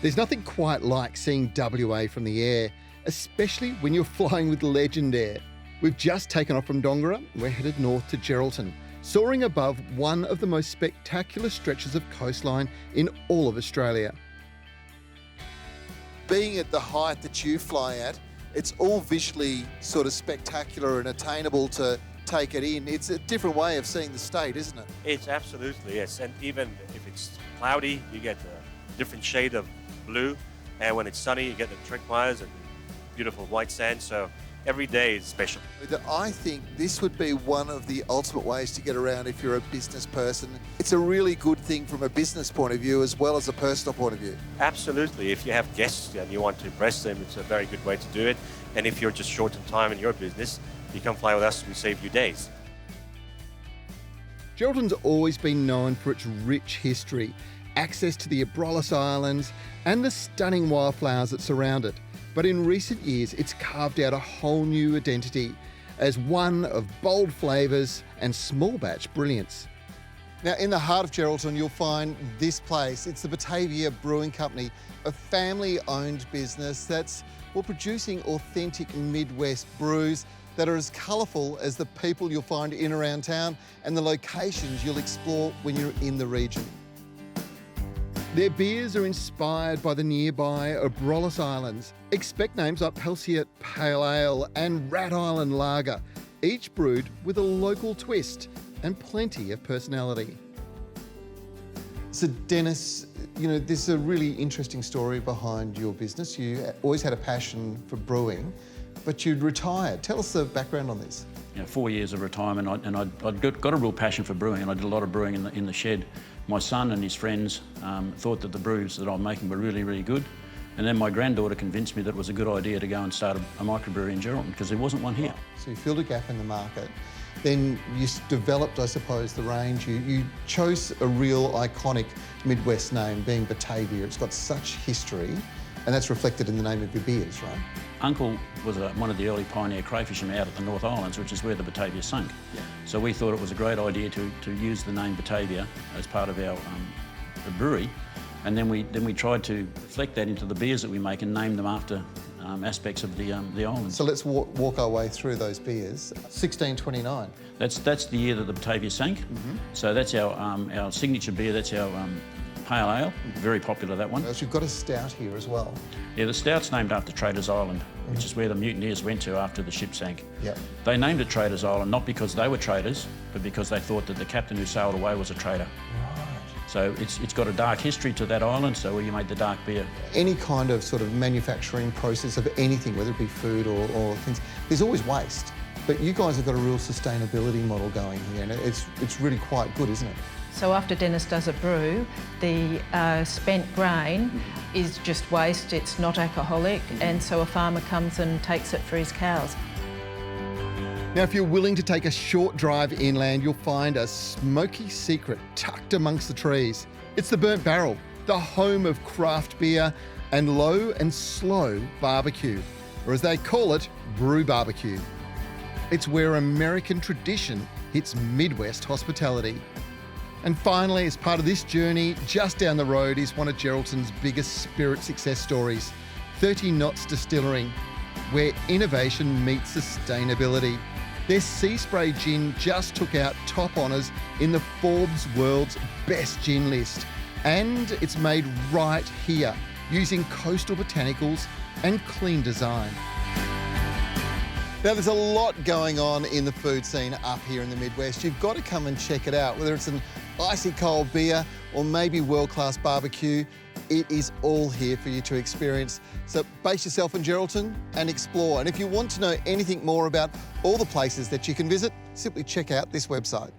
There's nothing quite like seeing WA from the air, especially when you're flying with Legend Air. We've just taken off from Dongara. We're headed north to Geraldton, soaring above one of the most spectacular stretches of coastline in all of Australia. Being at the height that you fly at, it's all visually sort of spectacular and attainable to take it in. It's a different way of seeing the state, isn't it? It's absolutely, yes. And even if it's cloudy, you get a different shade of blue. And when it's sunny, you get the turquoise and the beautiful white sand. So every day is special. I think this would be one of the ultimate ways to get around if you're a business person. It's a really good thing from a business point of view as well as a personal point of view. Absolutely. If you have guests and you want to impress them, it's a very good way to do it. And if you're just short in time in your business, you come fly with us, we save you days. Geraldton's always been known for its rich history, access to the Abrolhos Islands and the stunning wildflowers that surround it. But in recent years, it's carved out a whole new identity as one of bold flavours and small batch brilliance. Now, in the heart of Geraldton, you'll find this place. It's the Batavia Brewing Company, a family-owned business that's producing authentic Midwest brews that are as colourful as the people you'll find in around town and the locations you'll explore when you're in the region. Their beers are inspired by the nearby Abrolhos Islands. Expect names like Pelsiot Pale Ale and Rat Island Lager, each brewed with a local twist and plenty of personality. So Dennis, you know, there's a really interesting story behind your business. You always had a passion for brewing, but you'd retired. Tell us the background on this. 4 years of retirement, I'd got a real passion for brewing, and I did a lot of brewing in the shed. My son and his friends thought that the brews that I'm making were really, really good. And then my granddaughter convinced me that it was a good idea to go and start a microbrewery in Geraldton because there wasn't one here. So you filled a gap in the market. Then you developed, I suppose, the range. You chose a real iconic Midwest name, being Batavia. It's got such history, and that's reflected in the name of your beers, right? Uncle was one of the early pioneer crayfishermen out at the North Islands, which is where the Batavia sunk. Yeah. So we thought it was a great idea to use the name Batavia as part of our brewery, and then we tried to reflect that into the beers that we make and name them after aspects of the islands. So let's walk our way through those beers. 1629. That's the year that the Batavia sank. Mm-hmm. So that's our signature beer. That's our pale ale. Very popular, that one. You've got a stout here as well. Yeah, the stout's named after Traders Island, which is where the mutineers went to after the ship sank. Yep. They named it Traders Island not because they were traders, but because they thought that the captain who sailed away was a trader. Right. So it's got a dark history to that island, so we made the dark beer. Any kind of sort of manufacturing process of anything, whether it be food or things, there's always waste. But you guys have got a real sustainability model going here, and it's really quite good, isn't it? So after Dennis does a brew, the spent grain is just waste, it's not alcoholic, and so a farmer comes and takes it for his cows. Now, if you're willing to take a short drive inland, you'll find a smoky secret tucked amongst the trees. It's the Burnt Barrel, the home of craft beer and low and slow barbecue, or as they call it, brew barbecue. It's where American tradition hits Midwest hospitality. And finally, as part of this journey, just down the road is one of Geraldton's biggest spirit success stories, 30 Knots Distilling, where innovation meets sustainability. Their Sea Spray gin just took out top honours in the Forbes World's Best Gin list. And it's made right here, using coastal botanicals and clean design. Now, there's a lot going on in the food scene up here in the Midwest. You've got to come and check it out, whether it's an icy cold beer or maybe world-class barbecue. It is all here for you to experience. So base yourself in Geraldton and explore. And if you want to know anything more about all the places that you can visit, simply check out this website.